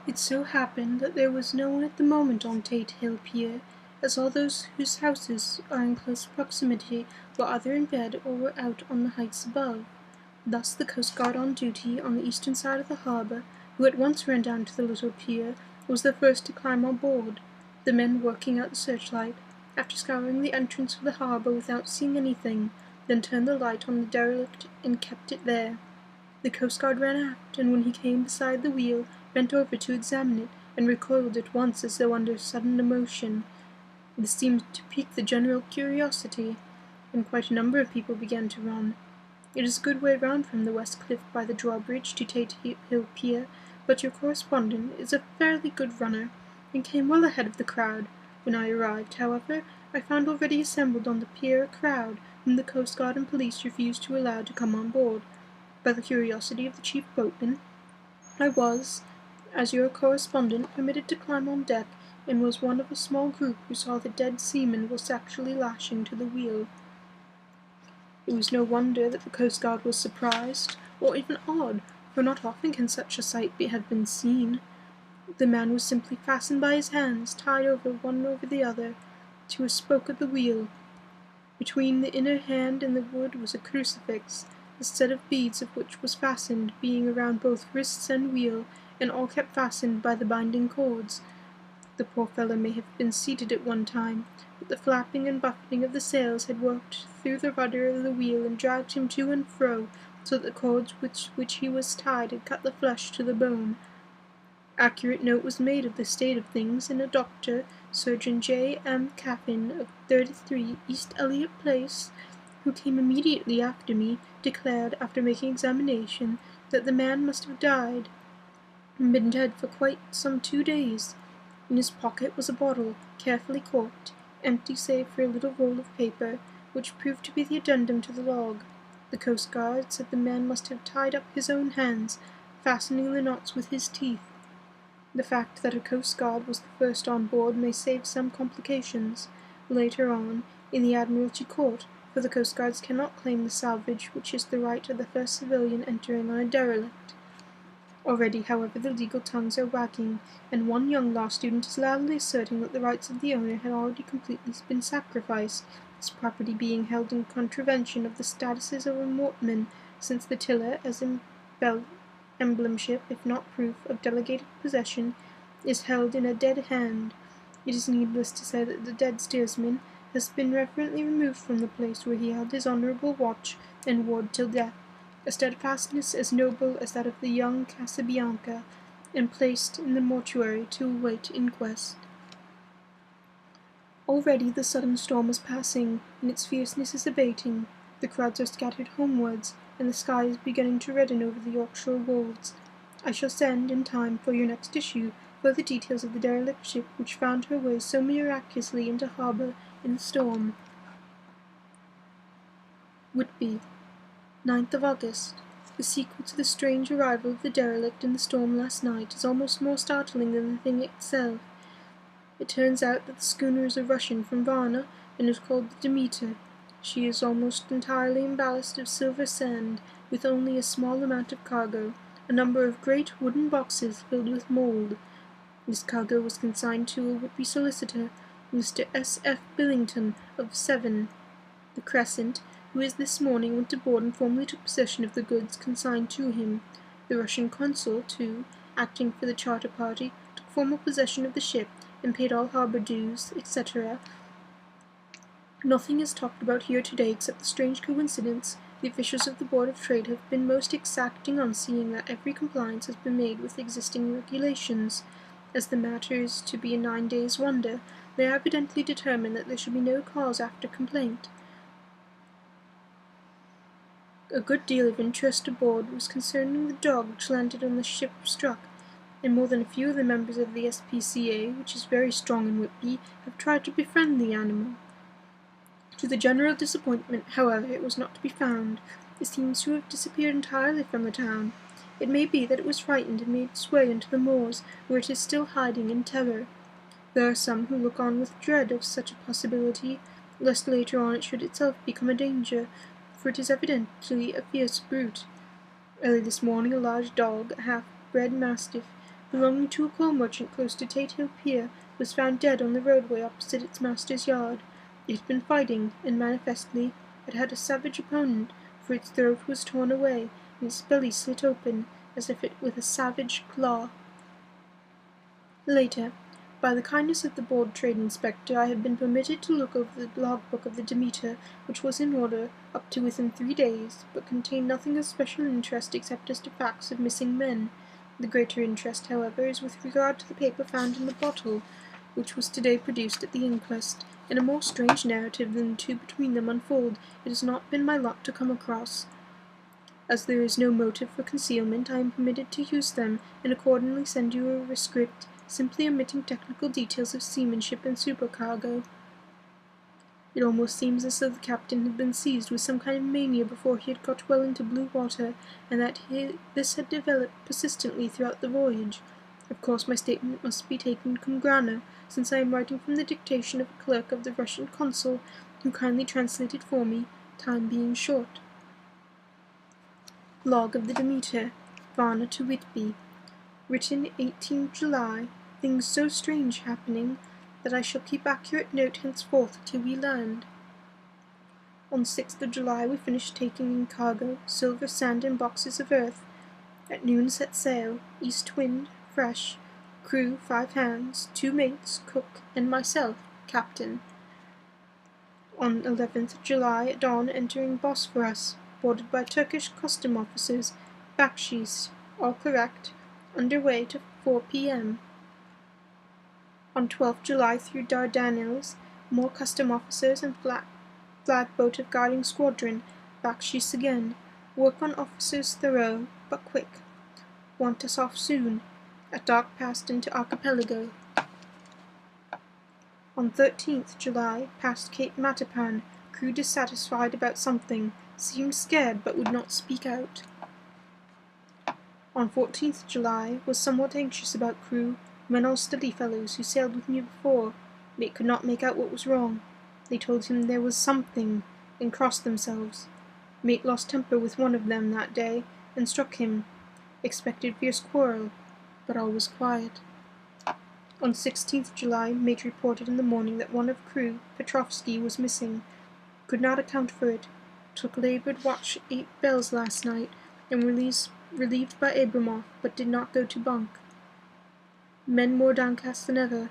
It so happened that there was no one at the moment on Tate Hill Pier, as all those whose houses are in close proximity were either in bed or were out on the heights above. Thus the coastguard on duty on the eastern side of the harbour, who at once ran down to the little pier, was the first to climb on board. The men working out the searchlight, after scouring the entrance of the harbour without seeing anything, then turned the light on the derelict and kept it there. The coastguard ran aft, and when he came beside the wheel, bent over to examine it, and recoiled at once as though under sudden emotion. This seemed to pique the general curiosity, and quite a number of people began to run. It is a good way round from the West Cliff by the drawbridge to Tate Hill Pier, but your correspondent is a fairly good runner, and came well ahead of the crowd. When I arrived, however, I found already assembled on the pier a crowd whom the coastguard and police refused to allow to come on board. By the curiosity of the chief boatman, I was, as your correspondent, permitted to climb on deck, and was one of a small group who saw the dead seaman was actually lashing to the wheel. It was no wonder that the coastguard was surprised, or even awed, for not often can such a sight have been seen. The man was simply fastened by his hands, tied one over the other, to a spoke of the wheel. Between the inner hand and the wood was a crucifix, a set of beads of which was fastened, being around both wrists and wheel, and all kept fastened by the binding cords. The poor fellow may have been seated at one time, but the flapping and buffeting of the sails had worked through the rudder of the wheel and dragged him to and fro, so that the cords which he was tied had cut the flesh to the bone. Accurate note was made of the state of things, and a doctor, Surgeon J. M. Caffin, of 33 East Elliot Place, who came immediately after me, declared, after making examination, that the man must have died, and been dead for quite some 2 days. In his pocket was a bottle, carefully corked, empty save for a little roll of paper, which proved to be the addendum to the log. The coastguard said the man must have tied up his own hands, fastening the knots with his teeth. The fact that a coastguard was the first on board may save some complications, later on, in the Admiralty Court, for the coastguards cannot claim the salvage which is the right of the first civilian entering on a derelict. Already, however, the legal tongues are wagging, and one young law student is loudly asserting that the rights of the owner had already completely been sacrificed, his property being held in contravention of the statuses of a mortman, since the tiller, as emblemship, if not proof, of delegated possession, is held in a dead hand. It is needless to say that the dead steersman has been reverently removed from the place where he held his honourable watch and ward till death, a steadfastness as noble as that of the young Casabianca, and placed in the mortuary to await inquest. Already the sudden storm is passing, and its fierceness is abating. The crowds are scattered homewards, and the sky is beginning to redden over the Yorkshire wolds. I shall send, in time for your next issue, further details of the derelict ship which found her way so miraculously into harbour in the storm. Whitby, 9th of August. The sequel to the strange arrival of the derelict in the storm last night is almost more startling than the thing itself. It turns out that the schooner is a Russian from Varna, and is called the Demeter. She is almost entirely in ballast of silver sand, with only a small amount of cargo, a number of great wooden boxes filled with mould. This cargo was consigned to a Whitby solicitor, Mr. S. F. Billington, of 7. The Crescent, who is this morning went aboard and formally took possession of the goods consigned to him. The Russian consul, too, acting for the charter party, took formal possession of the ship, and paid all harbour dues, etc. Nothing is talked about here today except the strange coincidence. The officials of the Board of Trade have been most exacting on seeing that every compliance has been made with existing regulations. As the matter is to be a 9 days' wonder, they are evidently determined that there shall be no cause after complaint. A good deal of interest aboard was concerning the dog which landed on the ship struck, and more than a few of the members of the S.P.C.A., which is very strong in Whitby, have tried to befriend the animal. To the general disappointment, however, it was not to be found. It seems to have disappeared entirely from the town. It may be that it was frightened and made its way into the moors, where it is still hiding in terror. There are some who look on with dread of such a possibility, lest later on it should itself become a danger, for it is evidently a fierce brute. Early this morning a large dog, a half-bred mastiff, belonging to a coal merchant close to Tate Hill Pier, was found dead on the roadway opposite its master's yard. It had been fighting, and manifestly it had a savage opponent, for its throat was torn away, and its belly slit open, as if with a savage claw. Later, by the kindness of the board trade inspector, I had been permitted to look over the logbook of the Demeter, which was in order up to within 3 days, but contained nothing of special interest except as to facts of missing men. The greater interest, however, is with regard to the paper found in the bottle, which was today produced at the inquest. In a more strange narrative than the two between them unfold, it has not been my lot to come across. As there is no motive for concealment, I am permitted to use them, and accordingly send you a rescript, simply omitting technical details of seamanship and supercargo. It almost seems as though the captain had been seized with some kind of mania before he had got well into blue water, and that this had developed persistently throughout the voyage. Of course my statement must be taken cum grano, since I am writing from the dictation of a clerk of the Russian consul, who kindly translated for me, time being short. Log of the Demeter, Varna to Whitby. Written 18 July, things so strange happening, that I shall keep accurate note henceforth till we land. On 6th of July we finished taking in cargo, silver, sand, and boxes of earth. At noon set sail, east wind, fresh, crew 5 hands, 2 mates, cook, and myself, captain. On 11th July at dawn entering Bosphorus, boarded by Turkish custom officers, baksheesh, all correct, under way to 4 p.m. On 12th July through Dardanelles, more custom officers and flag boat of guarding squadron, baksheesh again, work on officers thorough, but quick. Want us off soon. At dark passed into archipelago. On 13th July, passed Cape Matapan, crew dissatisfied about something, seemed scared but would not speak out. On 14th July, was somewhat anxious about crew, men all steady fellows who sailed with me before. Mate could not make out what was wrong. They told him there was something, and crossed themselves. Mate lost temper with one of them that day, and struck him. Expected fierce quarrel, but all was quiet. On 16th July, mate reported in the morning that one of crew, Petrovsky, was missing. Could not account for it. Took laboured watch 8 bells last night, and relieved by Abramov, but did not go to bunk. Men more downcast than ever.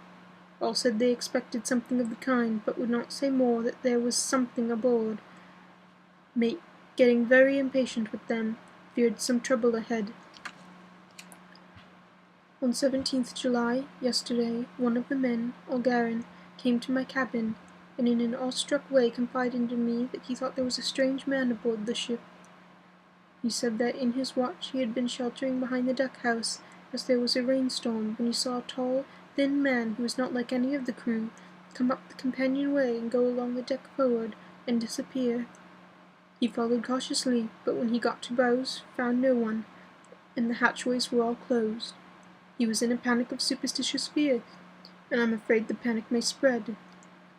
All said they expected something of the kind, but would not say more that there was something aboard. Mate getting very impatient with them, feared some trouble ahead. On 17th July, yesterday, one of the men, Olgarin, came to my cabin, and in an awestruck way confided to me that he thought there was a strange man aboard the ship. He said that in his watch he had been sheltering behind the deck-house, as there was a rainstorm, when he saw a tall, thin man who was not like any of the crew, come up the companion-way and go along the deck forward, and disappear. He followed cautiously, but when he got to bows, found no one, and the hatchways were all closed. He was in a panic of superstitious fear, and I'm afraid the panic may spread.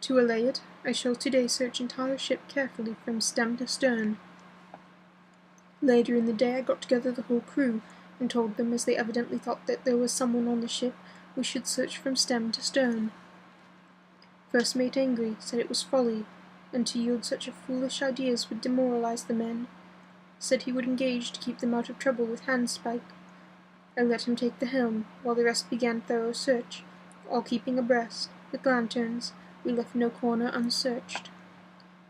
To allay it, I shall today search entire ship carefully from stem to stern. Later in the day I got together the whole crew, and told them, as they evidently thought that there was someone on the ship, we should search from stem to stern. First mate angry, said it was folly, and to yield such foolish ideas would demoralize the men. Said he would engage to keep them out of trouble with handspike. I let him take the helm, while the rest began thorough search, all keeping abreast. With lanterns, we left no corner unsearched.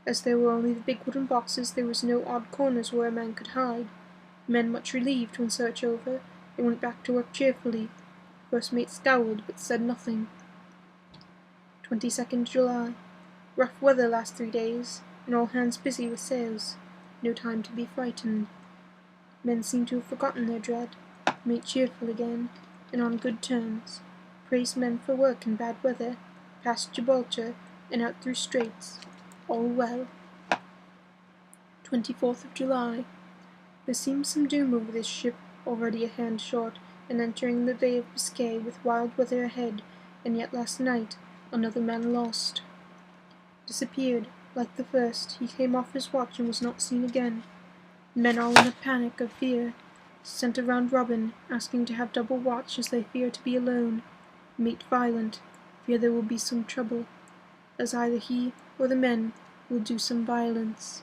As there were only the big wooden boxes, there was no odd corners where a man could hide. Men much relieved when search over, they went back to work cheerfully. First mate scowled, but said nothing. 22nd July. Rough weather last 3 days, and all hands busy with sails. No time to be frightened. Men seem to have forgotten their dread. Mate cheerful again, and on good terms. Praised men for work in bad weather. Past Gibraltar, and out through straits. All well. 24th of July. There seems some doom over this ship, already a hand short, and entering the Bay of Biscay with wild weather ahead, and yet last night another man lost. Disappeared, like the first. He came off his watch and was not seen again. Men all in a panic of fear. sent a round robin, asking to have double watch as they fear to be alone. Mate violent, fear there will be some trouble, as either he or the men will do some violence.